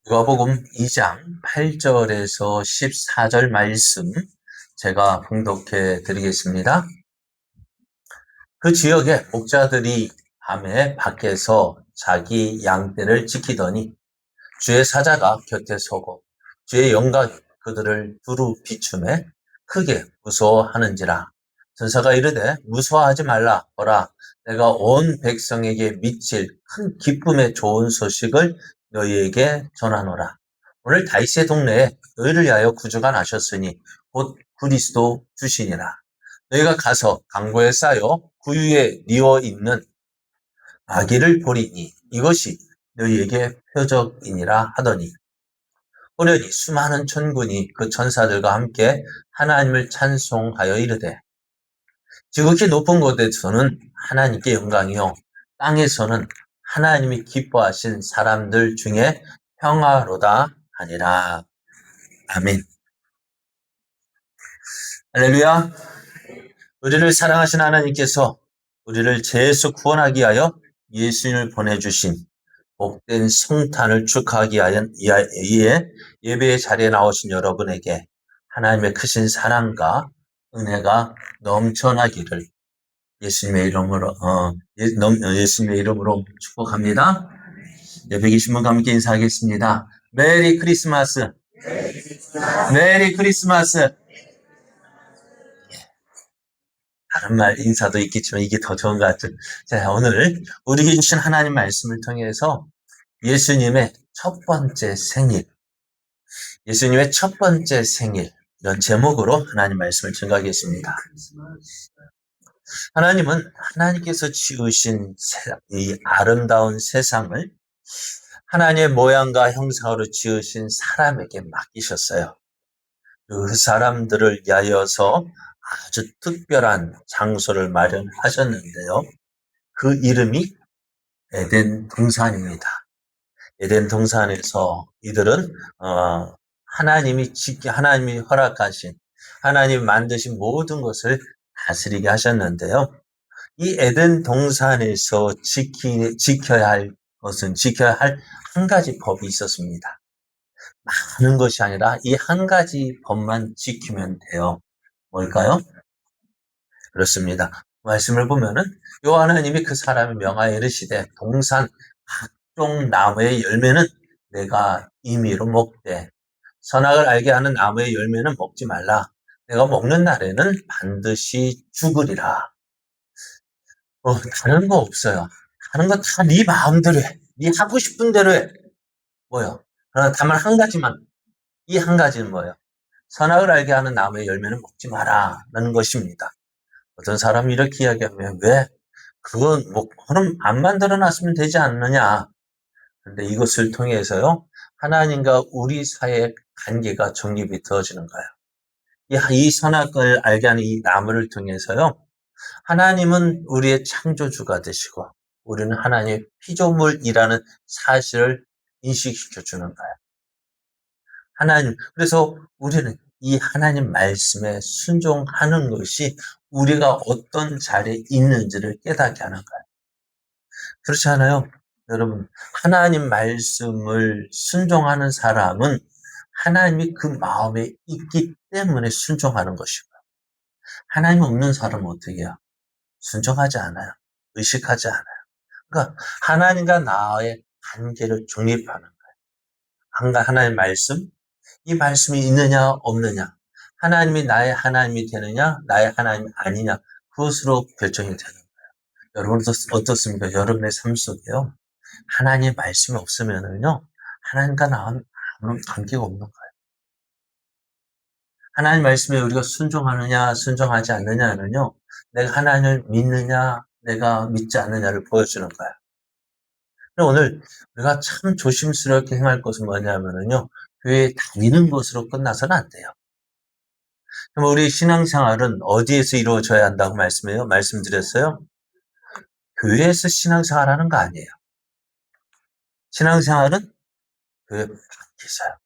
누가복음 2장 8절에서 14절 말씀 제가 봉독해 드리겠습니다. 그 지역에 목자들이 밤에 밖에서 자기 양떼를 지키더니 주의 사자가 곁에 서고 주의 영광이 그들을 두루 비추매 크게 무서워하는지라. 전사가 이르되 무서워하지 말라. 보라, 내가 온 백성에게 미칠 큰 기쁨의 좋은 소식을 너희에게 전하노라. 오늘 다윗의 동네에 너희를 위하여 구주가 나셨으니 곧 그리스도 주시니라. 너희가 가서 강보에 쌓여 구유에 뉘어 있는 아기를 보리니 이것이 너희에게 표적이니라 하더니, 호련히 수많은 천군이 그 천사들과 함께 하나님을 찬송하여 이르되, 지극히 높은 곳에서는 하나님께 영광이요 땅에서는 하나님이 기뻐하신 사람들 중에 평화로다 하니라. 아멘. 할렐루야. 우리를 사랑하신 하나님께서 우리를 죄에서 구원하기 위하여 예수님을 보내주신 복된 성탄을 축하하기 위해 예배의 자리에 나오신 여러분에게 하나님의 크신 사랑과 은혜가 넘쳐나기를 예수님의 이름으로 축복합니다. 예배 계신 분과 함께 인사하겠습니다. 메리 크리스마스. 메리 크리스마스. 다른 말 인사도 있겠지만 이게 더 좋은 것 같은. 자, 오늘 우리에게 주신 하나님 말씀을 통해서 예수님의 첫 번째 생일, 예수님의 첫 번째 생일, 이런 제목으로 하나님 말씀을 증거하겠습니다. 하나님은 하나님께서 지으신 이 아름다운 세상을 하나님의 모양과 형상으로 지으신 사람에게 맡기셨어요. 그 사람들을 위하여서 아주 특별한 장소를 마련하셨는데요. 그 이름이 에덴 동산입니다. 에덴 동산에서 이들은 하나님이 허락하신, 하나님이 만드신 모든 것을 다스리게 하셨는데요. 이 에덴 동산에서 지켜야 할 한 가지 법이 있었습니다. 많은 것이 아니라 이 한 가지 법만 지키면 돼요. 뭘까요? 그렇습니다. 말씀을 보면은 요 하나님이 그 사람의 명하여 이르시되 동산 각종 나무의 열매는 내가 임의로 먹되 선악을 알게 하는 나무의 열매는 먹지 말라. 내가 먹는 날에는 반드시 죽으리라. 다른 거 없어요. 다른 거 다 네 마음대로 해. 네 하고 싶은 대로 해. 뭐요? 그러나 다만 한 가지만, 이 한 가지는 뭐예요? 선악을 알게 하는 나무의 열매는 먹지 마라. 라는 것입니다. 어떤 사람이 이렇게 이야기하면, 왜? 그건 그럼 안 만들어 놨으면 되지 않느냐. 그런데 이것을 통해서요, 하나님과 우리 사이의 관계가 정립이 되어지는 거예요. 이 선악을 알게 하는 이 나무를 통해서요, 하나님은 우리의 창조주가 되시고 우리는 하나님의 피조물이라는 사실을 인식시켜 주는 거예요. 그래서 우리는 이 하나님 말씀에 순종하는 것이 우리가 어떤 자리에 있는지를 깨닫게 하는 거예요. 그렇지 않아요? 여러분, 하나님 말씀을 순종하는 사람은 하나님이 그 마음에 있기 때문에 순종하는 것이고요. 하나님 없는 사람은 어떻게 해요? 순종하지 않아요. 의식하지 않아요. 그러니까 하나님과 나의 관계를 중립하는 거예요. 하나님 말씀, 이 말씀이 있느냐 없느냐, 하나님이 나의 하나님이 되느냐 나의 하나님이 아니냐, 그것으로 결정이 되는 거예요. 여러분 어떻습니까? 여러분의 삶 속에요, 하나님의 말씀이 없으면은요, 하나님과 나는 아무런 관계가 없는 거예요. 하나님 말씀에 우리가 순종하느냐 순종하지 않느냐는요, 내가 하나님을 믿느냐 내가 믿지 않느냐를 보여주는 거예요. 오늘 우리가 참 조심스럽게 행할 것은 뭐냐면요, 교회에 다니는 것으로 끝나서는 안 돼요. 그럼 우리 신앙생활은 어디에서 이루어져야 한다고 말씀드렸어요? 교회에서 신앙생활 하는 거 아니에요. 신앙생활은 교회 밖에서요.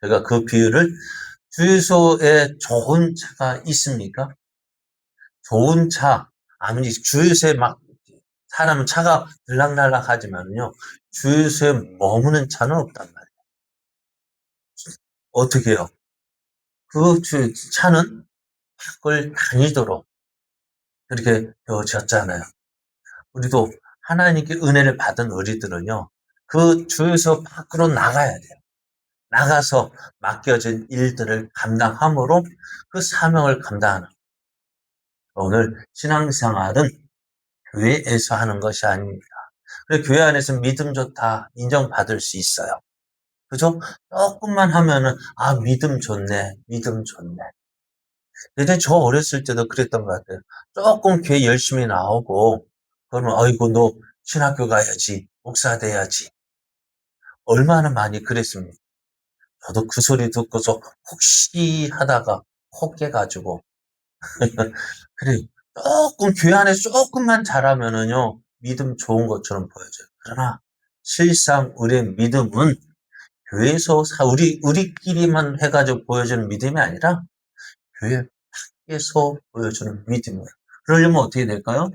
제가 그 비유를, 주유소에 좋은 차가 있습니까? 좋은 차, 아무리 주유소에 사람은 차가 들락날락 하지만요, 주유소에 머무는 차는 없단 말이에요. 어떻게 해요? 그 차는 밖을 다니도록 그렇게 되어졌잖아요. 우리도 하나님께 은혜를 받은 우리들은요, 그 주에서 밖으로 나가야 돼요. 나가서 맡겨진 일들을 감당함으로 그 사명을 감당하는. 오늘 신앙생활은 교회에서 하는 것이 아닙니다. 그래서 교회 안에서 믿음 좋다 인정받을 수 있어요. 그죠? 조금만 하면은 믿음 좋네, 믿음 좋네. 예전에 저 어렸을 때도 그랬던 것 같아요. 조금 교회 열심히 나오고 그러면 아이고 너 신학교 가야지, 목사 돼야지. 얼마나 많이 그랬습니까? 저도 그 소리 듣고서 혹시 하다가 혹 깨가지고 그래 조금 교회 안에서 조금만 잘하면은요 믿음 좋은 것처럼 보여져요. 그러나 실상 우리의 믿음은 교회에서 우리끼리만 해가지고 보여주는 믿음이 아니라 교회 밖에서 보여주는 믿음이에요. 그러려면 어떻게 될까요?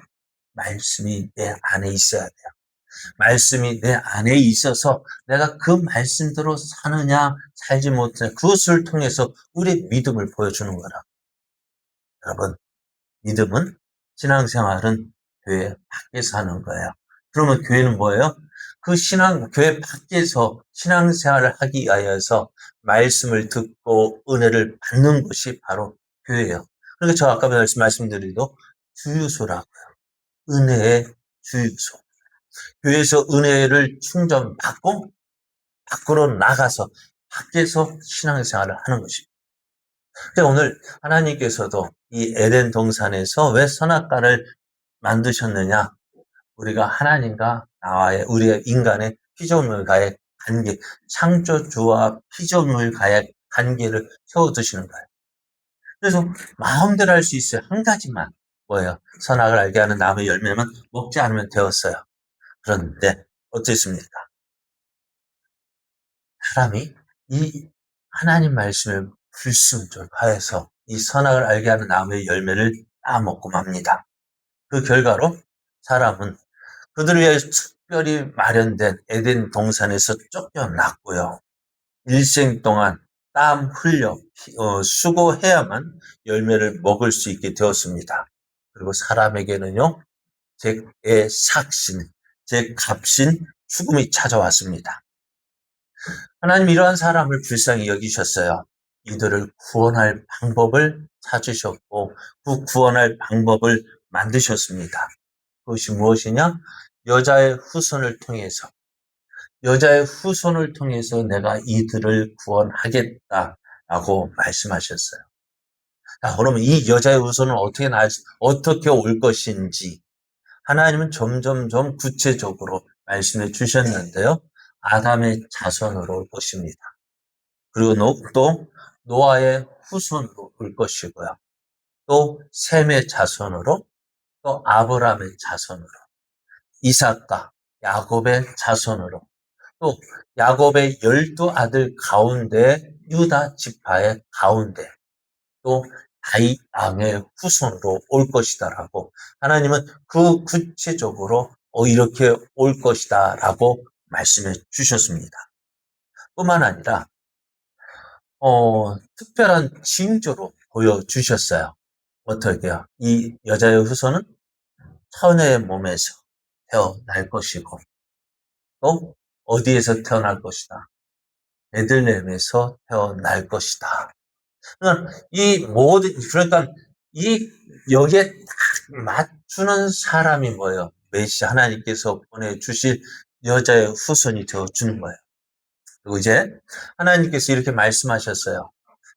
말씀이 내 안에 있어야 돼요. 말씀이 내 안에 있어서 내가 그 말씀대로 사느냐 살지 못하느냐 그것을 통해서 우리의 믿음을 보여주는 거라. 여러분, 믿음은 신앙생활은 교회 밖에서 하는 거예요. 그러면 교회는 뭐예요? 그 교회 밖에서 신앙생활을 하기 위하여서 말씀을 듣고 은혜를 받는 것이 바로 교회예요. 그러니까 저 아까 말씀드리도 주유소라고요. 은혜의 주유소. 교회에서 은혜를 충전받고 밖으로 나가서 밖에서 신앙생활을 하는 것입니다. 근데 오늘 하나님께서도 이 에덴 동산에서 왜 선악과를 만드셨느냐? 우리가 하나님과 우리의 인간의 피조물과의 관계, 창조주와 피조물과의 관계를 세워두시는 거예요. 그래서 마음대로 할 수 있어요. 한 가지만. 뭐예요? 선악을 알게 하는 나무의 열매만 먹지 않으면 되었어요. 그런데 어떻습니까? 사람이 이 하나님 말씀을 불순종하여서 이 선악을 알게 하는 나무의 열매를 따먹고 맙니다. 그 결과로 사람은 그들을 위해 특별히 마련된 에덴 동산에서 쫓겨났고요. 일생 동안 땀 흘려 수고해야만 열매를 먹을 수 있게 되었습니다. 그리고 사람에게는요, 제 삭신, 제 값인 죽음이 찾아왔습니다. 하나님 이러한 사람을 불쌍히 여기셨어요. 이들을 구원할 방법을 찾으셨고 그 구원할 방법을 만드셨습니다. 그것이 무엇이냐? 여자의 후손을 통해서 내가 이들을 구원하겠다라고 말씀하셨어요. 자, 그러면 이 여자의 후손은 어떻게 올 것인지 하나님은 점점점 구체적으로 말씀해 주셨는데요. 아담의 자손으로 올 것입니다. 그리고 또 노아의 후손으로 올 것이고요. 또 셈의 자손으로, 또 아브라함의 자손으로, 이삭과 야곱의 자손으로, 또 야곱의 12아들 가운데 유다 지파의 가운데 또 다윗 왕의 후손으로 올 것이다라고 하나님은 그 구체적으로 이렇게 올 것이다라고 말씀해 주셨습니다. 뿐만 아니라 특별한 징조로 보여주셨어요. 어떻게요? 이 여자의 후손은 처녀의 몸에서 태어날 것이고 또 어디에서 태어날 것이다? 베들레헴에서 태어날 것이다. 그러니까 여기에 딱 맞추는 사람이 뭐예요? 메시아 하나님께서 보내주실 여자의 후손이 되어주는 거예요. 그리고 이제 하나님께서 이렇게 말씀하셨어요.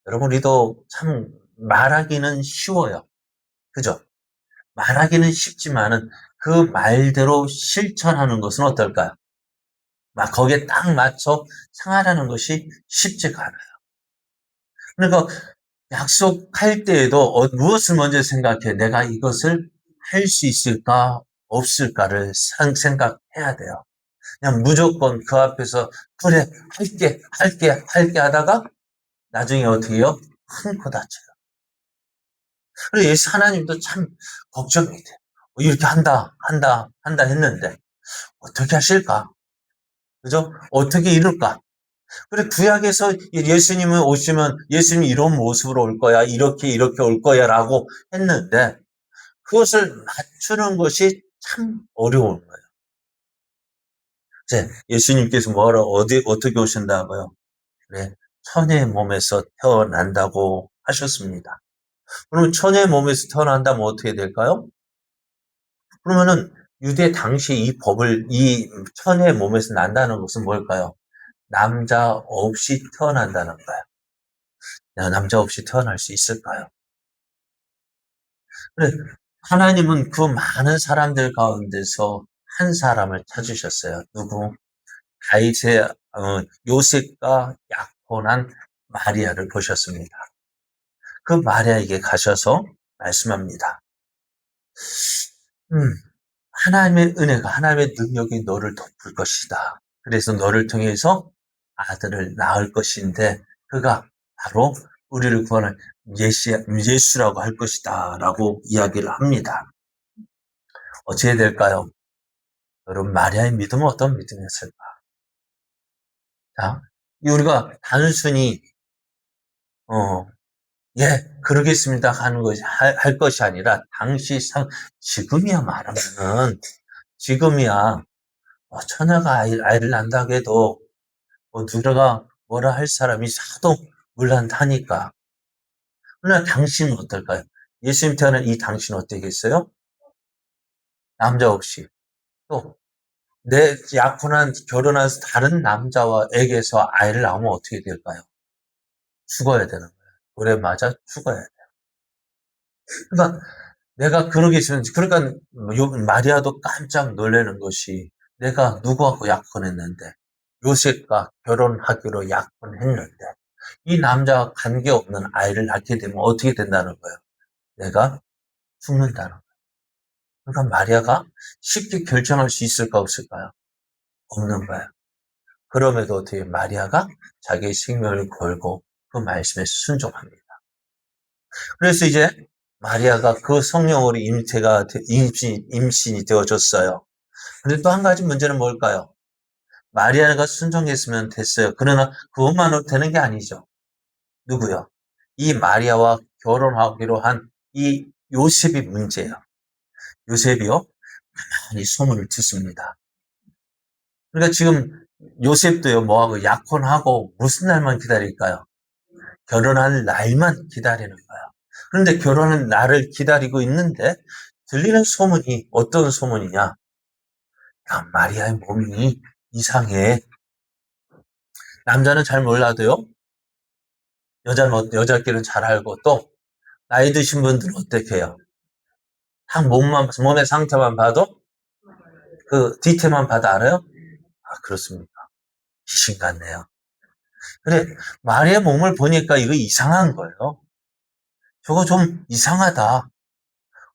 여러분, 우리도 참 말하기는 쉬워요. 그죠? 말하기는 쉽지만은 그 말대로 실천하는 것은 어떨까요? 거기에 딱 맞춰 생활하는 것이 쉽지가 않아요. 그러니까 약속할 때에도 무엇을 먼저 생각해? 내가 이것을 할 수 있을까? 없을까를 생각해야 돼요. 그냥 무조건 그 앞에서 그래, 할게 하다가 나중에 어떻게 해요? 큰 코 다쳐요. 그래서 예수 하나님도 참 걱정이 돼요. 이렇게 한다 했는데 어떻게 하실까? 그죠? 어떻게 이룰까? 그래, 구약에서 예수님은 오시면 예수님이 이런 모습으로 올 거야. 이렇게 올 거야. 라고 했는데 그것을 맞추는 것이 참 어려운 거예요. 이제 예수님께서 어떻게 오신다고요? 그래, 처녀의 몸에서 태어난다고 하셨습니다. 그럼 처녀의 몸에서 태어난다면 어떻게 될까요? 그러면은 유대 당시 이 처녀의 몸에서 난다는 것은 뭘까요? 남자 없이 태어난다는 거예요. 남자 없이 태어날 수 있을까요? 그래, 하나님은 그 많은 사람들 가운데서 한 사람을 찾으셨어요. 누구? 다윗의 요셉과 약혼한 마리아를 보셨습니다. 그 마리아에게 가셔서 말씀합니다. 음, 하나님의 능력이 너를 덮을 것이다. 그래서 너를 통해서 아들을 낳을 것인데 그가 바로 우리를 구원할 예수라고 할 것이다. 라고 이야기를 합니다. 어찌해야 될까요? 여러분, 마리아의 믿음은 어떤 믿음이었을까? 자, 우리가 단순히, 어, 예, 그러겠습니다 하는 것이, 할 것이 아니라, 지금이야 말하면은, 지금이야, 처녀가 아이를 낳는다고 해도, 누가 뭐라 할 사람이 사도 물란하니까. 그러나 당신은 어떨까요? 예수님 태어난 이 당신은 어떻겠어요? 남자 없이. 또, 내 약혼한, 결혼한 다른 남자에게서 아이를 낳으면 어떻게 될까요? 죽어야 되는 거예요. 돌에 맞아 죽어야 돼요. 그러니까 내가 그러기 싫은, 그러니까 마리아도 깜짝 놀라는 것이 내가 누구하고 약혼했는데 요셉과 결혼하기로 약혼했는데 이 남자와 관계없는 아이를 낳게 되면 어떻게 된다는 거예요? 내가 죽는다는 거예요. 그러니까 마리아가 쉽게 결정할 수 있을까 없을까요? 없는 거예요. 그럼에도 어떻게 마리아가 자기의 생명을 걸고 그 말씀에 순종합니다. 그래서 이제 마리아가 그 성령으로 임신이 되어졌어요. 근데 또 한 가지 문제는 뭘까요? 마리아가 순종했으면 됐어요. 그러나 그것만으로 되는 게 아니죠. 누구요? 이 마리아와 결혼하기로 한 이 요셉이 문제예요. 요셉이요? 많이 소문을 듣습니다. 그러니까 지금 요셉도요, 뭐하고 약혼하고 무슨 날만 기다릴까요? 결혼할 날만 기다리는 거야. 그런데 결혼할 날을 기다리고 있는데 들리는 소문이 어떤 소문이냐? 야, 마리아의 몸이 이상해. 남자는 잘 몰라도요. 여자끼리는 잘 알고 또 나이 드신 분들은 어떻게 해요? 딱 몸의 상태만 봐도 그 디테일만 봐도 알아요? 아, 그렇습니까? 귀신 같네요. 그래, 마리아 몸을 보니까 이거 이상한 거예요. 저거 좀 이상하다.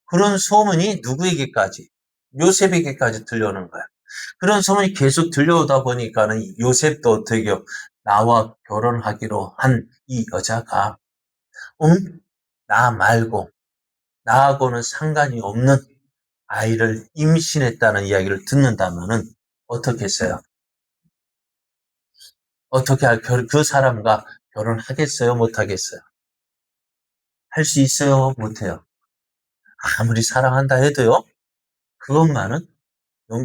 그런 소문이 누구에게까지? 요셉에게까지 들려오는 거야. 그런 소문이 계속 들려오다 보니까는 요셉도 어떻게 해요? 나와 결혼하기로 한 이 여자가, 응? 나 말고, 나하고는 상관이 없는 아이를 임신했다는 이야기를 듣는다면은 어떻게 했어요? 그 사람과 결혼하겠어요? 못하겠어요? 할 수 있어요? 못해요? 아무리 사랑한다 해도요, 그것만은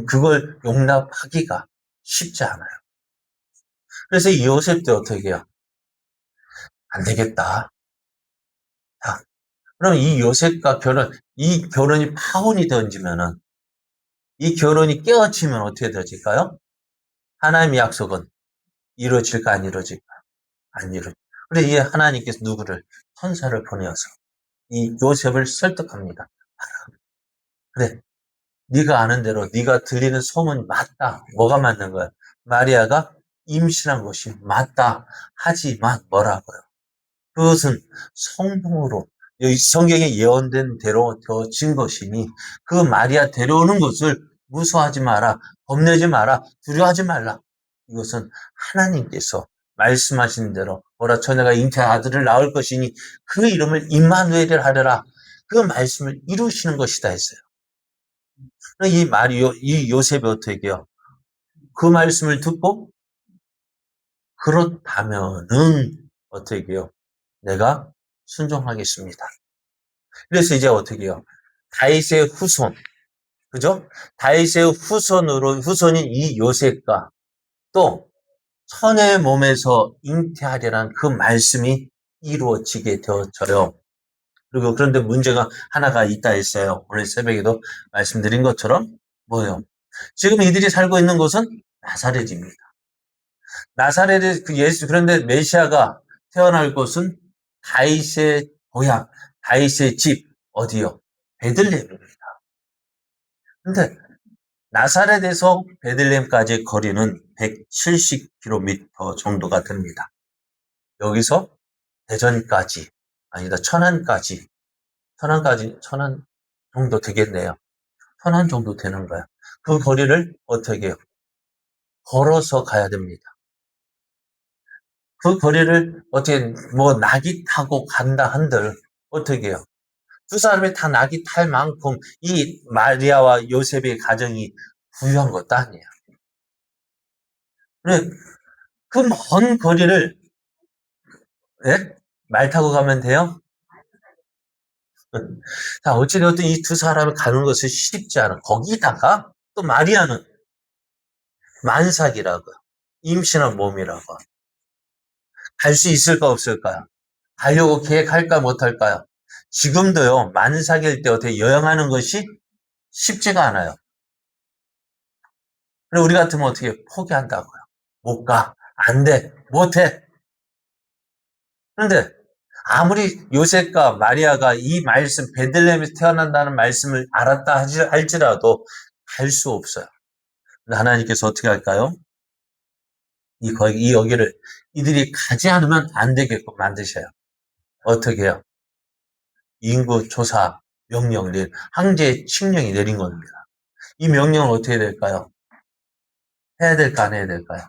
그걸 용납하기가 쉽지 않아요. 그래서 이 요셉도 어떻게 해요? 안 되겠다. 자, 그럼 이 요셉과 이 결혼이 파혼이 던지면은, 이 결혼이 깨어지면 어떻게 되어질까요? 하나님의 약속은 이루어질까, 안 이루어질까? 안 이루어질. 그래, 이 하나님께서 누구를? 천사를 보내어서 이 요셉을 설득합니다. 그래, 네가 아는 대로 네가 들리는 소문이 맞다. 뭐가 맞는 거야? 마리아가 임신한 것이 맞다. 하지만 뭐라고요? 그것은 성공으로 성경에 예언된 대로 되어진 것이니 그 마리아 데려오는 것을 무서워하지 마라. 겁내지 마라. 두려워하지 말라. 이것은 하나님께서 말씀하신 대로 보라 처녀가 잉태한 아들을 낳을 것이니 그 이름을 임마누엘이라 하려라. 그 말씀을 이루시는 것이다 했어요. 이 요셉이 어떻게 해요? 그 말씀을 듣고 그렇다면은 어떻게 해요? 내가 순종하겠습니다. 그래서 이제 어떻게 해요? 다윗의 후손, 그죠? 다윗의 후손인 이 요셉과 또 천의 몸에서 잉태하리라는 그 말씀이 이루어지게 되어져요. 그리고 그런데 문제가 하나가 있다 했어요. 오늘 새벽에도 말씀드린 것처럼 뭐예요? 지금 이들이 살고 있는 곳은 나사렛입니다. 나사렛의 그 예수, 그런데 메시아가 태어날 곳은 다윗의 고향, 다윗의 집, 어디요? 베들레헴입니다. 근데 나사렛에서 베들레헴까지의 거리는 170km 정도가 됩니다. 여기서 대전까지, 아니다, 천안 정도 되겠네요. 천안 정도 되는 거야. 그 거리를 어떻게 해요? 걸어서 가야 됩니다. 그 거리를 어떻게, 낙이 타고 간다 한들, 어떻게 해요? 두 사람이 다 낙이 탈 만큼 이 마리아와 요셉의 가정이 부유한 것도 아니에요. 그 먼 거리를, 예? 말 타고 가면 돼요? 자, 어찌되었든 이 두 사람을 가는 것이 쉽지 않아. 거기다가 또 마리아는 만삭이라고요. 임신한 몸이라고. 갈 수 있을까 없을까요? 가려고 계획할까 못할까요? 지금도요, 만삭일 때 어떻게 여행하는 것이 쉽지가 않아요. 그리고 우리 같으면 어떻게 포기한다고요? 못 가. 안 돼. 못 해. 그런데 아무리 요셉과 마리아가 이 말씀, 베들레헴에서 태어난다는 말씀을 알았다 할지라도 갈 수 없어요. 하나님께서 어떻게 할까요? 이 여기를 이들이 가지 않으면 안 되게끔 만드셔요. 어떻게 해요? 인구 조사 명령 황제 칙령이 내린 겁니다. 이 명령은 어떻게 될까요? 해야 될까 안 해야 될까요?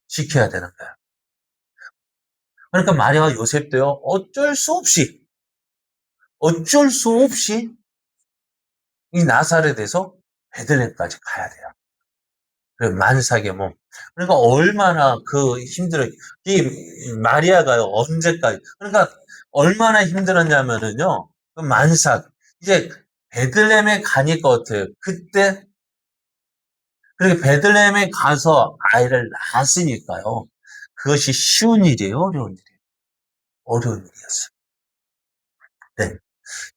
지켜야 되는 거예요. 그러니까 마리아와 요셉도요, 어쩔 수 없이 이 나사렛에서 베들레헴까지 가야 돼요. 만삭의 몸. 그러니까 얼마나 힘들어요. 이 마리아가요, 언제까지. 그러니까 얼마나 힘들었냐면은요, 그 만삭. 이제 베들레헴에 가니까 어때요? 그때, 그렇게 베들레헴에 가서 아이를 낳았으니까요. 그것이 쉬운 일이에요, 어려운 일이에요? 어려운 일이었어요. 네.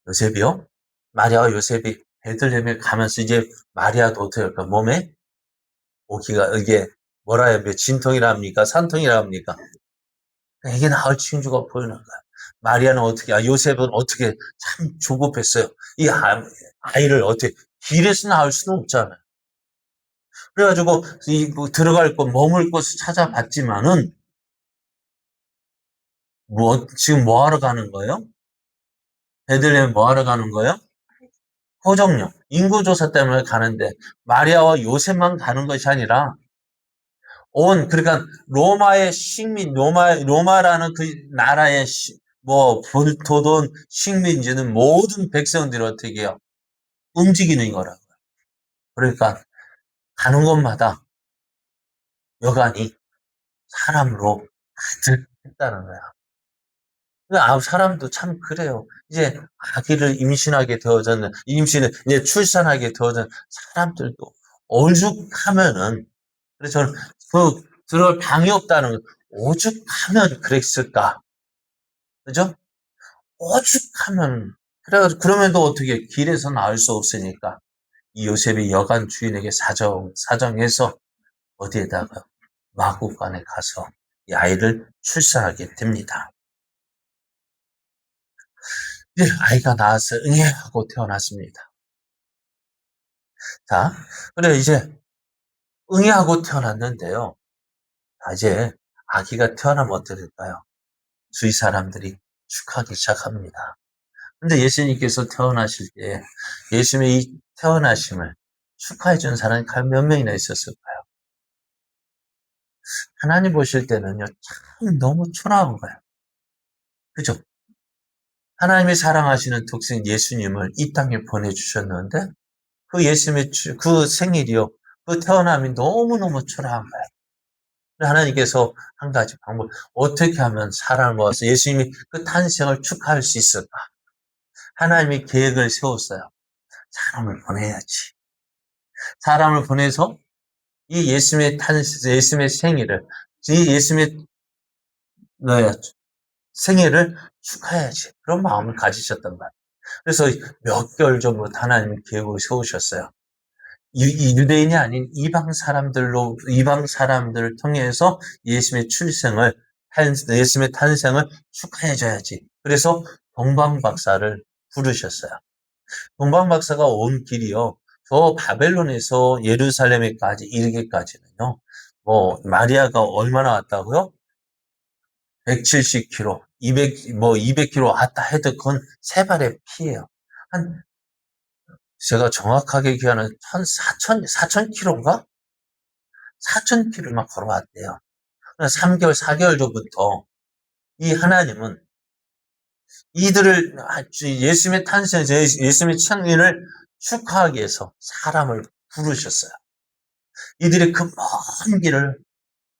요셉이요? 마리아와 요셉이 베들레헴에 가면서 이제 마리아도 어떻게 할까? 몸에 오기가, 이게 뭐라 해야 돼? 진통이라 합니까? 산통이라 합니까? 이게 나을 징조가 보이는 거야. 마리아는 어떻게, 요셉은 어떻게 참 조급했어요. 이 아이를 어떻게, 길에서 낳을 수는 없잖아요. 그래가지고, 들어갈 곳, 머물 곳을 찾아봤지만은, 지금 뭐 하러 가는 거예요? 베들레헴 뭐 하러 가는 거예요? 호정령, 인구조사 때문에 가는데, 마리아와 요셉만 가는 것이 아니라, 그러니까 로마의 식민, 로마라는 그 나라의 불토든 식민지는 모든 백성들이 어떻게 해요? 움직이는 거라고요. 그러니까 가는 곳마다 여간이 사람으로 가득했다는 거야. 사람도 참 그래요. 이제 아기를 이제 출산하게 되어진 사람들도 오죽하면은, 그래서 저는 들어올 방이 없다는 거, 오죽하면 그랬을까. 그죠? 오죽하면, 그러면도 어떻게 길에서 나올 수 없으니까, 이 요셉이 여간 주인에게 사정해서 어디에다가 마구간에 가서 이 아이를 출산하게 됩니다. 이제 아이가 나와서 응애하고 태어났습니다. 자, 그래 이제 응애하고 태어났는데요. 이제 아기가 태어나면 어떻게 될까요? 주위 사람들이 축하하기 시작합니다. 근데 예수님께서 태어나실 때 예수님의 이 태어나심을 축하해 준 사람이 과연 몇 명이나 있었을까요? 하나님 보실 때는요, 참 너무 초라한 거예요. 그죠? 하나님이 사랑하시는 독생 예수님을 이 땅에 보내주셨는데, 그 예수님의 그 생일이요, 그 태어남이 너무너무 초라한 거예요. 하나님께서 한 가지 방법, 어떻게 하면 사람을 모아서 예수님이 그 탄생을 축하할 수 있을까? 하나님이 계획을 세웠어요. 사람을 보내야지. 사람을 보내서 이 예수님의 생일을, 이 예수님의 생일을 축하해야지. 그런 마음을 가지셨단 말이에요. 그래서 몇 개월 전부터 하나님 계획을 세우셨어요. 유대인이 아닌 이방 사람들을 통해서 예수님의 탄생을 축하해줘야지. 그래서 동방 박사를 부르셨어요. 동방 박사가 온 길이요. 저 바벨론에서 예루살렘에까지 이르기까지는요. 마리아가 얼마나 왔다고요? 170km, 200km 왔다 해도 그건 세 발의 피예요. 제가 정확하게 기하는 4,000km인가? 4,000km 막 걸어왔대요. 3개월, 4개월 전부터 이 하나님은 이들을 예수님의 탄생, 예수님의 창림을 축하하기 위해서 사람을 부르셨어요. 이들이 그 먼 길을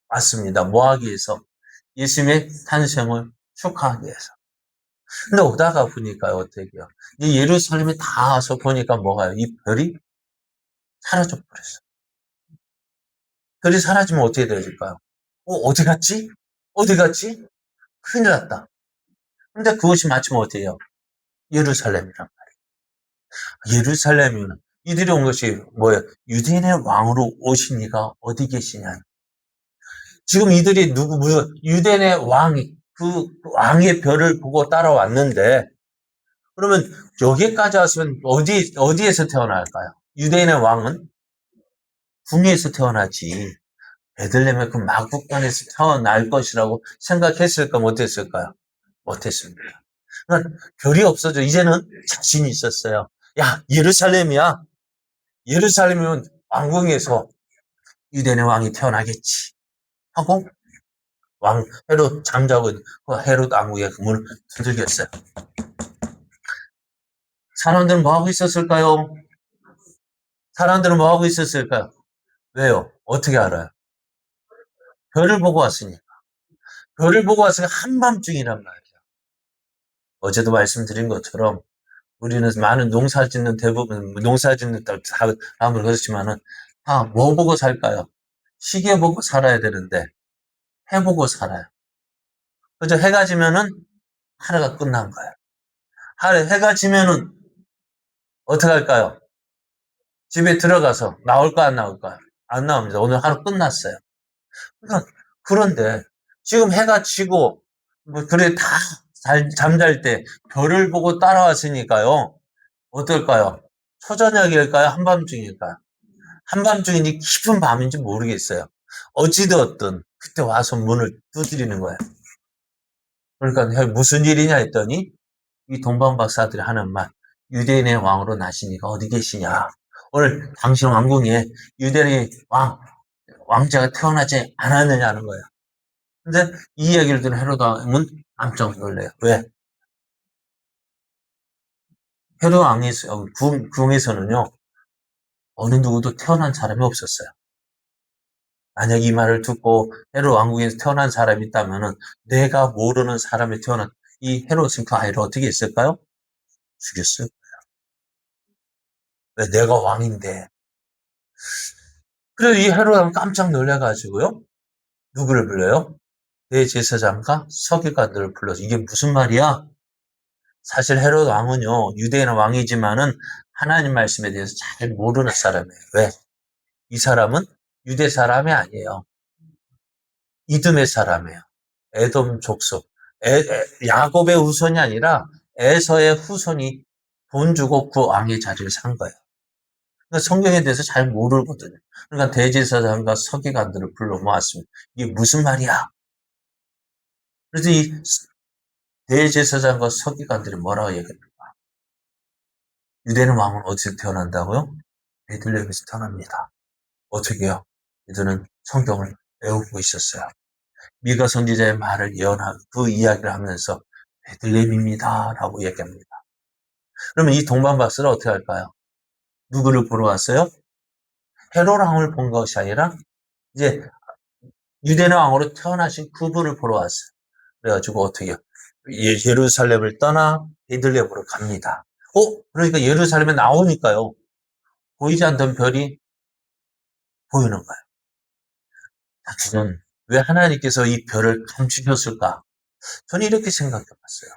왔습니다. 뭐 하기 위해서? 예수님의 탄생을 축하하기 위해서. 근데 오다가 보니까요, 어떻게요? 이 예루살렘에 다 와서 보니까 뭐가요? 이 별이 사라져버렸어요. 별이 사라지면 어떻게 되어질까요? 어디 갔지? 어디 갔지? 큰일 났다. 근데 그것이 마침 어디예요? 예루살렘이란 말이에요. 예루살렘이면 이들이 온 것이 뭐예요? 유대인의 왕으로 오신 이가 어디 계시냐? 지금 이들이 무슨 유대인의 왕이 그 왕의 별을 보고 따라왔는데 그러면 여기까지 왔으면 어디에서 태어날까요? 유대인의 왕은 궁에서 태어나지. 베들레헴의 그 마국간에서 태어날 것이라고 생각했을까 못했을까요? 못했습니다. 그러니까 별이 없어져. 이제는 자신이 있었어요. 야, 예루살렘이야. 예루살렘이면 왕궁에서 유대인의 왕이 태어나겠지. 하고 헤롯 잠자고 그 헤롯 왕국의 그 문을 두들겼어요. 사람들은 뭐 하고 있었을까요? 사람들은 뭐 하고 있었을까요? 왜요? 어떻게 알아요? 별을 보고 왔으니까. 별을 보고 왔으니까 한밤중이란 말이에요. 어제도 말씀드린 것처럼 우리는 많은 농사 짓는 사람을 그렇지만은 다 뭐 보고 살까요? 시계 보고 살아야 되는데 해 보고 살아요. 그죠? 해가 지면은 하루가 끝난 거예요. 해가 지면은 어떻게 할까요? 집에 들어가서 나올까 안 나올까요? 안 나옵니다. 오늘 하루 끝났어요. 그러니까 그런데 지금 해가 지고 그래 다 잠잘 때 별을 보고 따라왔으니까요. 어떨까요? 초저녁일까요? 한밤중일까요? 한밤중이니 깊은 밤인지 모르겠어요. 어찌되었든 그때 와서 문을 두드리는 거예요. 그러니까 무슨 일이냐 했더니 이 동방박사들이 하는 말, 유대인의 왕으로 나시니가 어디 계시냐? 오늘 당신 왕궁에 유대인의 왕자가 태어나지 않았느냐는 거예요. 근데 이 이야기를 들은 헤롯 왕은 깜짝 놀래요. 왜? 헤롯 궁에서는요, 어느 누구도 태어난 사람이 없었어요. 만약 이 말을 듣고 헤롯 왕국에서 태어난 사람이 있다면은 내가 모르는 사람이 태어난 이 헤롯은 그 아이를 어떻게 했을까요? 죽였어요. 왜? 내가 왕인데. 그래서 이 헤롯은 깜짝 놀래가지고요. 누구를 불러요? 대제사장과 서기관들을 불러서 이게 무슨 말이야? 사실 헤롯 왕은요, 유대인 왕이지만은 하나님 말씀에 대해서 잘 모르는 사람이에요. 왜? 이 사람은 유대 사람이 아니에요. 이듬의 사람이에요. 에돔 족속. 야곱의 후손이 아니라 에서의 후손이 돈 주고 그 왕의 자리를 산 거예요. 그러니까 성경에 대해서 잘 모르거든요. 그러니까 대제사장과 서기관들을 불러 모았습니다. 이게 무슨 말이야? 그래서 이 대제사장과 서기관들이 뭐라고 얘기합니까? 유대는 왕은 어디서 태어난다고요? 베들레헴에서 태어납니다. 어떻게요? 이들은 성경을 외우고 있었어요. 미가 선지자의 말을 예언한 그 이야기를 하면서 베들레헴입니다라고 얘기합니다. 그러면 이 동방박사를 어떻게 할까요? 누구를 보러 왔어요? 헤롯 왕을 본 것이 아니라 이제 유대인의 왕으로 태어나신 그분을 보러 왔어요. 그래가지고 어떻게 해요? 예루살렘을 떠나 베들레헴으로 갑니다. 그러니까 예루살렘에 나오니까요. 보이지 않던 별이 보이는 거예요. 저는 왜 하나님께서 이 별을 감추셨을까? 저는 이렇게 생각해 봤어요.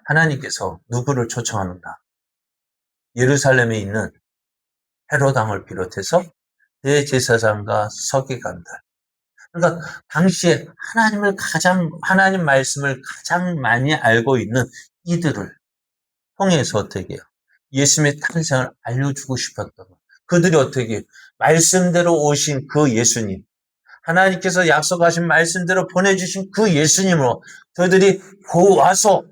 하나님께서 누구를 초청하는가? 예루살렘에 있는 헤롯 왕을 비롯해서 대제사장과 서기관들. 그러니까 당시에 하나님 말씀을 가장 많이 알고 있는 이들을 통해서 어떻게 해요? 예수님의 탄생을 알려주고 싶었던 거예요. 그들이 어떻게 해요? 말씀대로 오신 그 예수님, 하나님께서 약속하신 말씀대로 보내주신 그 예수님으로 저희들이 와서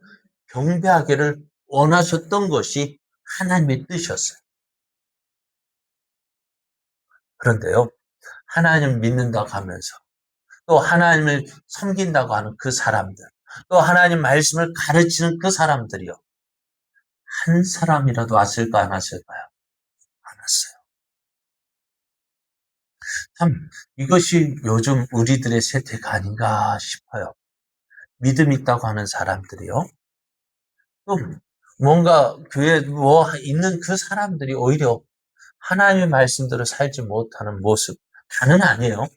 경배하기를 원하셨던 것이 하나님의 뜻이었어요. 그런데요, 하나님 믿는다고 하면서 또 하나님을 섬긴다고 하는 그 사람들, 또 하나님 말씀을 가르치는 그 사람들이요. 한 사람이라도 왔을까 안 왔을까요? 안 왔어요. 참 이것이 요즘 우리들의 세태가 아닌가 싶어요. 믿음 있다고 하는 사람들이요. 또 뭔가 교회에 있는 그 사람들이 오히려 하나님의 말씀대로 살지 못하는 모습. 다는 아니에요.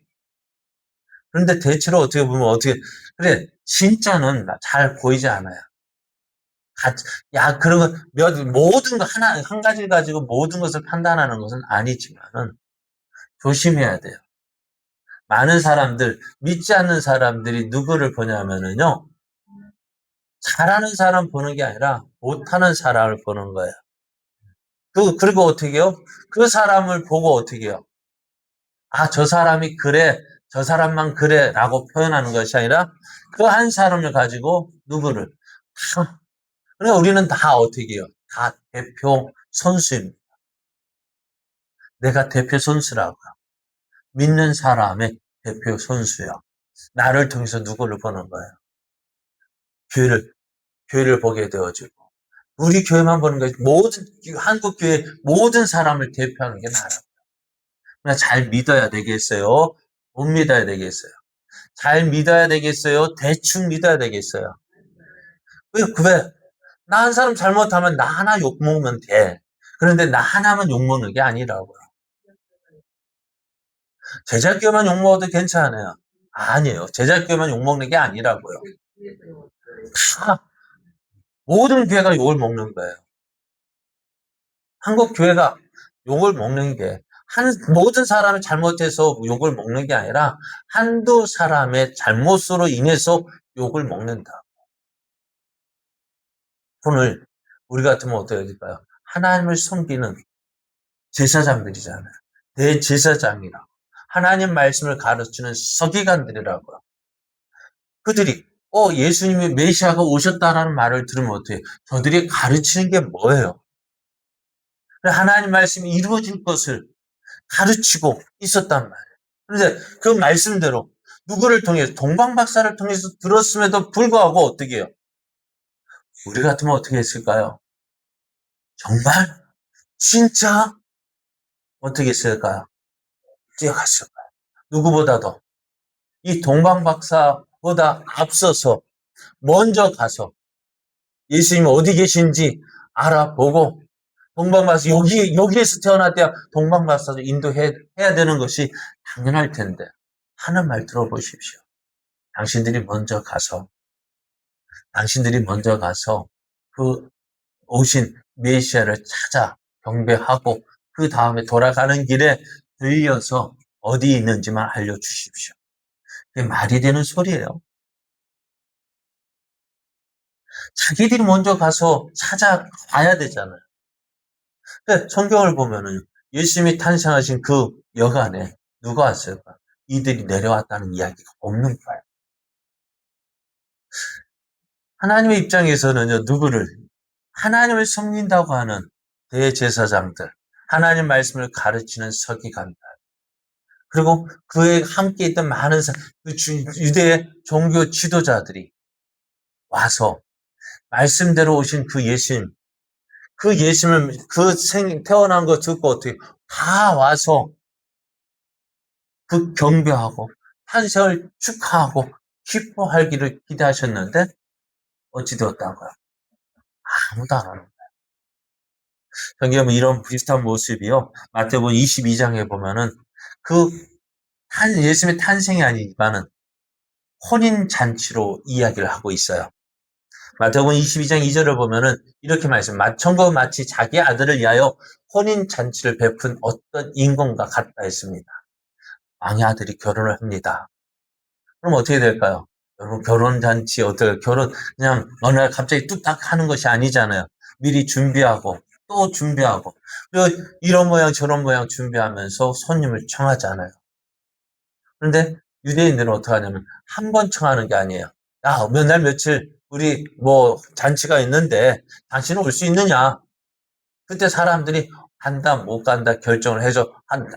그런데 대체로 어떻게 보면 그래, 진짜는 잘 보이지 않아요. 그런 모든 거 한 가지를 가지고 모든 것을 판단하는 것은 아니지만은 조심해야 돼요. 많은 사람들, 믿지 않는 사람들이 누구를 보냐면은요, 잘하는 사람 보는 게 아니라 못하는 사람을 보는 거예요. 그리고 어떻게 해요? 그 사람을 보고 어떻게 해요? 저 사람이 그래, 저 사람만 그래 라고 표현하는 것이 아니라 그 한 사람을 가지고 누구를 그러니까 우리는 다 어떻게 해요? 다 대표 선수입니다. 내가 대표 선수라고. 믿는 사람의 대표 선수야. 나를 통해서 누구를 보는 거예요? 교회를, 교회를 보게 되어지고. 우리 교회만 보는 거예요. 한국 교회 모든 사람을 대표하는 게 나라고. 그냥 잘 믿어야 되겠어요? 못 믿어야 되겠어요? 잘 믿어야 되겠어요? 대충 믿어야 되겠어요? 왜? 나 한 사람 잘못하면 나 하나 욕먹으면 돼. 그런데 나 하나만 욕먹는 게 아니라고요. 제자교만 욕먹어도 괜찮아요. 아니에요. 제자교만 욕먹는 게 아니라고요. 다 모든 교회가 욕을 먹는 거예요. 한국 교회가 욕을 먹는 게 모든 사람이 잘못해서 욕을 먹는 게 아니라 한두 사람의 잘못으로 인해서 욕을 먹는다. 오늘 우리 같으면 어떻게 될까요? 하나님을 섬기는 제사장들이잖아요. 대제사장이라고. 하나님 말씀을 가르치는 서기관들이라고요. 그들이 예수님이 메시아가 오셨다라는 말을 들으면 어때요? 저들이 가르치는 게 뭐예요? 하나님 말씀이 이루어질 것을 가르치고 있었단 말이에요. 그런데 그 말씀대로 누구를 통해서 동방박사를 통해서 들었음에도 불구하고 어떻게 해요? 우리 같으면 어떻게 했을까요? 정말? 진짜? 어떻게 했을까요? 뛰어갔을까요? 누구보다도 이 동방박사보다 앞서서 먼저 가서 예수님이 어디 계신지 알아보고 동방박사 여기에서 태어났대야 동방박사도 인도해야 되는 것이 당연할 텐데 하는 말 들어보십시오. 당신들이 먼저 가서 그 오신 메시아를 찾아 경배하고 그 다음에 돌아가는 길에 들려서 어디 있는지만 알려주십시오. 그게 말이 되는 소리예요. 자기들이 먼저 가서 찾아가야 되잖아요. 성경을 보면은 예수님이 탄생하신 그 여간에 누가 왔을까? 이들이 내려왔다는 이야기가 없는 거예요. 하나님의 입장에서는요, 하나님을 섬긴다고 하는 대제사장들, 하나님 말씀을 가르치는 서기관들, 그리고 그에 함께 있던 많은 유대의 종교 지도자들이 와서 말씀대로 오신 그 예수님, 그 예수님을 태어난 거 듣고 어떻게 다 와서 그 경배하고 탄생을 축하하고 기뻐하기를 기대하셨는데 어찌 되었다고요? 아무도 안 하는 거예요. 성경에 이런 비슷한 모습이요. 마태복음 22장에 보면은 그 예수님의 탄생이 아니지만은 혼인 잔치로 이야기를 하고 있어요. 마태복음 22장 2절을 보면은 이렇게 천국은 마치 자기 아들을 위하여 혼인 잔치를 베푼 어떤 인공과 같다 했습니다. 왕의 아들이 결혼을 합니다. 그럼 어떻게 될까요? 여러분, 결혼잔치, 그냥 어느 날 갑자기 뚝딱 하는 것이 아니잖아요. 미리 준비하고, 또 준비하고, 그리고 이런 모양 저런 모양 준비하면서 손님을 청하잖아요. 그런데 유대인들은 어떻게 하냐면, 한 번 청하는 게 아니에요. 야, 몇 날 며칠, 우리 잔치가 있는데, 당신은 올 수 있느냐? 그때 사람들이 간다, 못 간다 결정을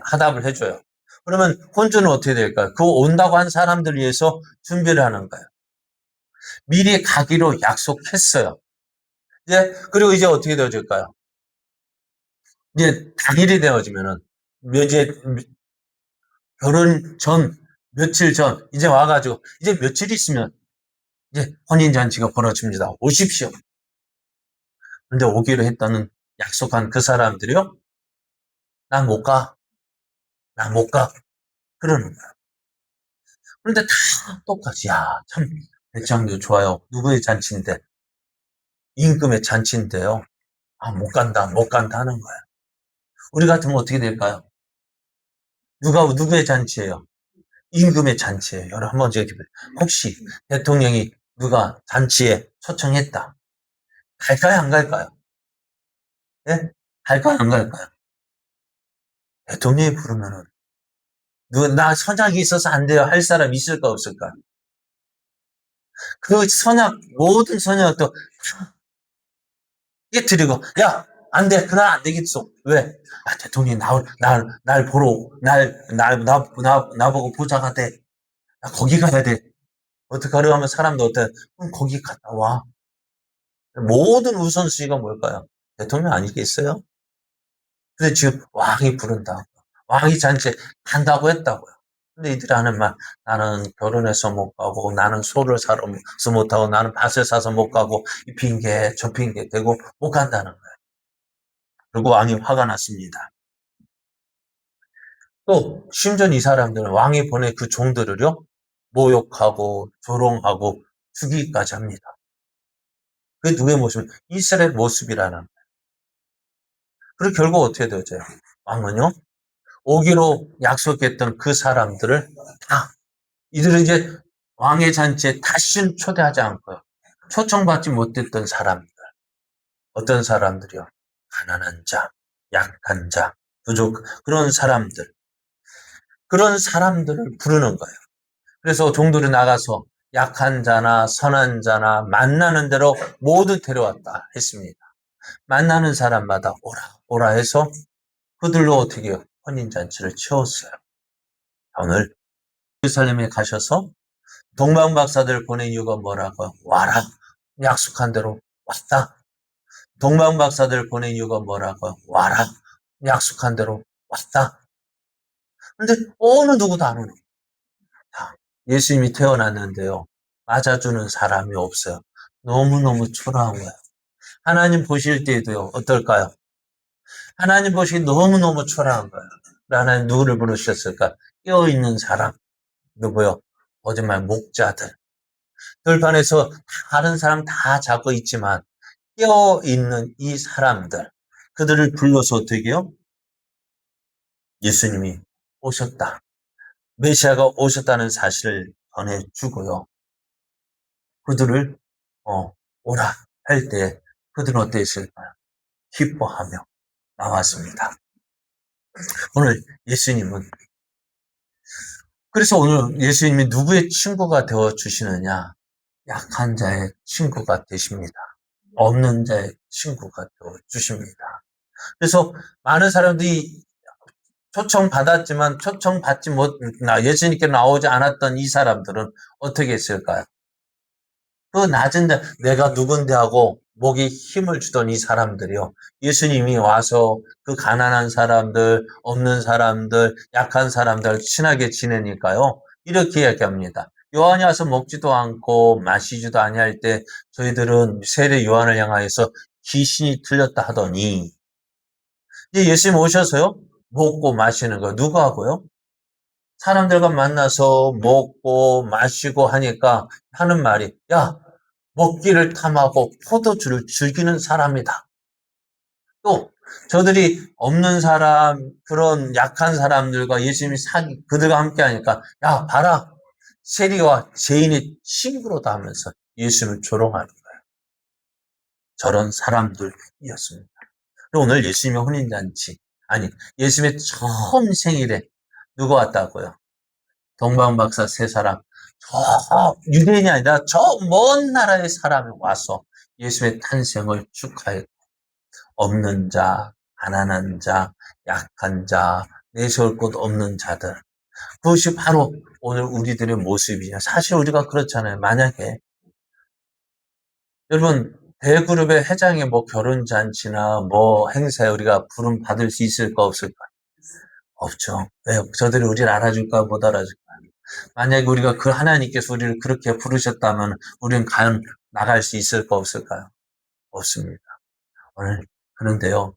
하답을 해줘요. 그러면 혼주는 어떻게 될까요? 그 온다고 한 사람들을 위해서 준비를 하는 거예요. 미리 가기로 약속했어요. 그리고 이제 어떻게 되어질까요? 이제 당일이 되어지면은, 이제 결혼 전, 며칠 전, 이제 와가지고, 이제 며칠 있으면, 이제 혼인잔치가 벌어집니다. 오십시오. 근데 오기로 했다는 약속한 그 사람들이요? 나 못 가. 나 못 가. 그러는 거야. 그런데 다 똑같이, 야, 참, 배짱도 좋아요. 누구의 잔치인데? 임금의 잔치인데요. 아, 못 간다, 못 간다 하는 거야. 우리 같으면 어떻게 될까요? 누구의 잔치예요? 임금의 잔치예요. 여러분, 한번 혹시 대통령이 누가 잔치에 초청했다. 갈까요, 안 갈까요? 예? 갈까요, 안 갈까요? 대통령이 부르면은, 나 선약이 있어서 안 돼요. 할 사람 있을까, 없을까? 그 모든 선약도 깨뜨리고, 야, 안 돼. 그날 안 되겠어. 왜? 아, 대통령이 날 보러, 나보고 보자가 돼. 나 거기 가야 돼. 어떡하려 하면 사람도 그럼 거기 갔다 와. 모든 우선순위가 뭘까요? 대통령 아니겠어요? 근데 지금 왕이 부른다. 왕이 잔치에 간다고 했다고요. 근데 이들이 하는 말, 나는 결혼해서 못 가고, 나는 소를 사서 못 하고, 나는 밭을 사서 못 가고, 이 핑계, 저 핑계 대고 못 간다는 거예요. 그리고 왕이 화가 났습니다. 또, 심지어 이 사람들은 왕이 보낸 그 종들을요, 모욕하고, 조롱하고, 죽이기까지 합니다. 그게 누구의 모습이에요? 이스라엘 모습이라는 거예요. 그리고 결국 어떻게 되죠? 왕은요, 오기로 약속했던 그 사람들을 이들은 이제 왕의 잔치에 다시는 초대하지 않고요. 초청받지 못했던 사람들, 어떤 사람들이요? 가난한 자, 약한 자, 부족, 그런 사람들을 부르는 거예요. 그래서 종들이 나가서 약한 자나 선한 자나 만나는 대로 모두 데려왔다 했습니다. 만나는 사람마다 오라 해서 그들로 어떻게 해요? 혼인잔치를 치웠어요. 오늘 예루살렘에 가셔서 동방박사들 보낸 이유가 뭐라고요? 와라. 약속한 대로 왔다. 동방박사들 보낸 이유가 뭐라고요? 와라. 약속한 대로 왔다. 근데 어느 누구도 안 오는 거야. 예수님이 태어났는데요. 맞아주는 사람이 없어요. 너무너무 초라한 거예요. 하나님 보실 때도요. 어떨까요? 하나님 보시기 너무너무 초라한 거예요. 하나님 누구를 부르셨을까? 깨어있는 사람. 누구요? 거짓말 목자들. 들판에서 다른 사람 다 잡고 있지만 깨어있는 이 사람들. 그들을 불러서 어떻게요? 예수님이 오셨다. 메시아가 오셨다는 사실을 전해주고요. 그들을 오라 할 때 그들은 어땠을까요? 기뻐하며 나왔습니다. 오늘 예수님은 그래서 오늘 예수님이 누구의 친구가 되어 주시느냐? 약한 자의 친구가 되십니다. 없는 자의 친구가 되어 주십니다. 그래서 많은 사람들이 초청받았지만 예수님께 나오지 않았던 이 사람들은 어떻게 했을까요? 그 낮은 데 내가 누군데 하고 목에 힘을 주던 이 사람들이요. 예수님이 와서 그 가난한 사람들, 없는 사람들, 약한 사람들 친하게 지내니까요. 이렇게 이야기합니다. 요한이 와서 먹지도 않고 마시지도 아니할 때 저희들은 세례 요한을 향하여서 귀신이 들렸다 하더니 이제 예수님 오셔서요. 먹고 마시는 거 누가 하고요? 사람들과 만나서 먹고 마시고 하니까 하는 말이 야 먹기를 탐하고 포도주를 즐기는 사람이다. 또 저들이 없는 사람 그런 약한 사람들과 예수님이 그들과 함께 하니까 야 봐라 세리와 죄인의 친구로다 하면서 예수님을 조롱하는 거예요. 저런 사람들이었습니다. 그리고 오늘 예수님의 혼인잔치 아니 예수님의 처음 생일에 누가 왔다고요? 동방박사 세 사람 저 유대인이 아니라 저 먼 나라의 사람이 와서 예수님의 탄생을 축하했고 없는 자, 가난한 자, 약한 자, 내세울 곳 없는 자들 그것이 바로 오늘 우리들의 모습이냐. 사실 우리가 그렇잖아요. 만약에 여러분 대그룹의 회장의 뭐 결혼잔치나 뭐 행사에 우리가 부름 받을 수 있을까 없을까? 없죠. 왜? 저들이 우리를 알아줄까 못 알아줄까? 만약에 우리가 그 하나님께서 우리를 그렇게 부르셨다면 우리는 과연 나갈 수 있을까 없을까요? 없습니다. 오늘 그런데요.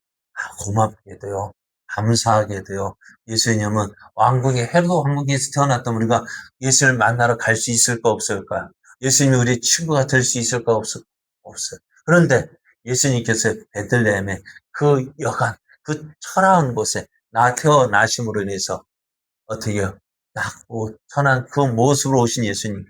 고맙게도요. 감사하게도요. 예수님은 왕궁의 헤로드 왕궁에서 태어났던 우리가 예수님을 만나러 갈 수 있을까 없을까요? 예수님이 우리 친구가 될 수 있을까 없을까? 없어요. 그런데 예수님께서 베들레헴의 그 여간, 그 초라한 곳에 태어나심으로 인해서 어떻게 낮고 천한 그 모습으로 오신 예수님.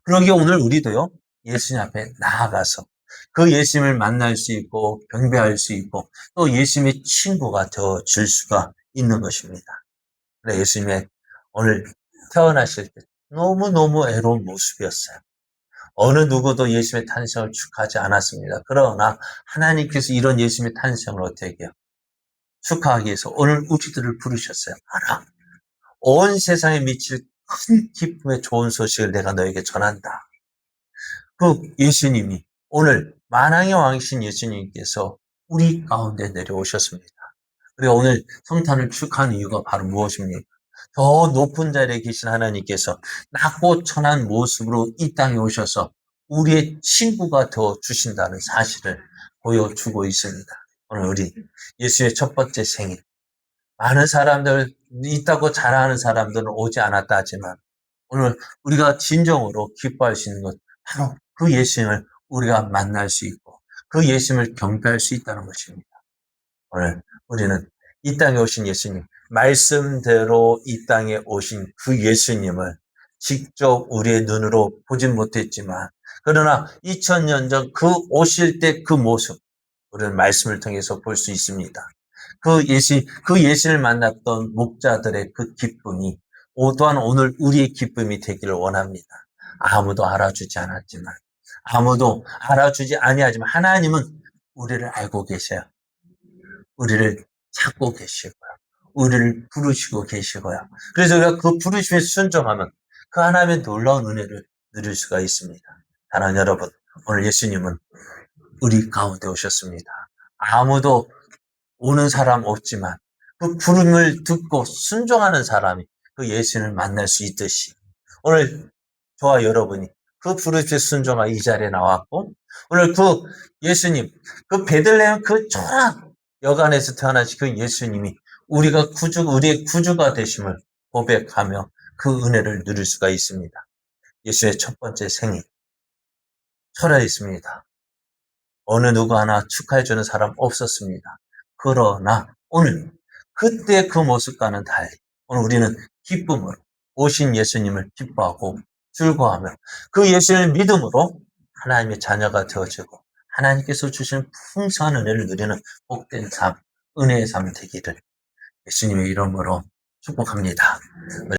그러기에 오늘 우리도요. 예수님 앞에 나아가서 그 예수님을 만날 수 있고 경배할 수 있고 또 예수님의 친구가 되어 줄 수가 있는 것입니다. 그래 예수님의 오늘 태어나실 때 너무너무 애로운 모습이었어요. 어느 누구도 예수님의 탄생을 축하하지 않았습니다. 그러나 하나님께서 이런 예수님의 탄생을 어떻게 해요? 축하하기 위해서 오늘 우리들을 부르셨어요. 알아. 온 세상에 미칠 큰 기쁨의 좋은 소식을 내가 너에게 전한다. 그 예수님이 오늘 만왕의 왕이신 예수님께서 우리 가운데 내려오셨습니다. 그리고 오늘 성탄을 축하하는 이유가 바로 무엇입니까? 더 높은 자리에 계신 하나님께서 낮고 천한 모습으로 이 땅에 오셔서 우리의 친구가 되어 주신다는 사실을 보여주고 있습니다. 오늘 우리 예수의 첫 번째 생일 많은 사람들 있다고 자랑하는 사람들은 오지 않았다 하지만 오늘 우리가 진정으로 기뻐할 수 있는 것 바로 그 예수님을 우리가 만날 수 있고 그 예수님을 경배할 수 있다는 것입니다. 오늘 우리는 이 땅에 오신 예수님, 말씀대로 이 땅에 오신 그 예수님을 직접 우리의 눈으로 보진 못했지만 그러나 2000년 전 그 오실 때 그 모습 우리는 말씀을 통해서 볼 수 있습니다. 그 예수를 만났던 목자들의 그 기쁨이 또한 오늘 우리의 기쁨이 되기를 원합니다. 아무도 알아주지 않았지만, 아무도 알아주지 아니하지만 하나님은 우리를 알고 계셔요. 우리를 찾고 계시고요. 우리를 부르시고 계시고요. 그래서 우리가 그 부르심에 순종하면 그 하나님의 놀라운 은혜를 누릴 수가 있습니다. 사랑하는 여러분, 오늘 예수님은 우리 가운데 오셨습니다. 아무도 오는 사람 없지만 그 부름을 듣고 순종하는 사람이 그 예수님을 만날 수 있듯이 오늘 저와 여러분이 그 부르심에 순종하 이 자리에 나왔고 오늘 그 예수님 그 베들레헴 그 초라한 여간에서 태어나신 그 예수님이 우리의 구주가 되심을 고백하며 그 은혜를 누릴 수가 있습니다. 예수의 첫 번째 생일 초라했습니다. 어느 누구 하나 축하해주는 사람 없었습니다. 그러나 오늘 그때 그 모습과는 달리 오늘 우리는 기쁨으로 오신 예수님을 기뻐하고 즐거워하며 그 예수님을 믿음으로 하나님의 자녀가 되어지고 하나님께서 주시는 풍성한 은혜를 누리는 복된 삶, 은혜의 삶 되기를 예수님의 이름으로 축복합니다.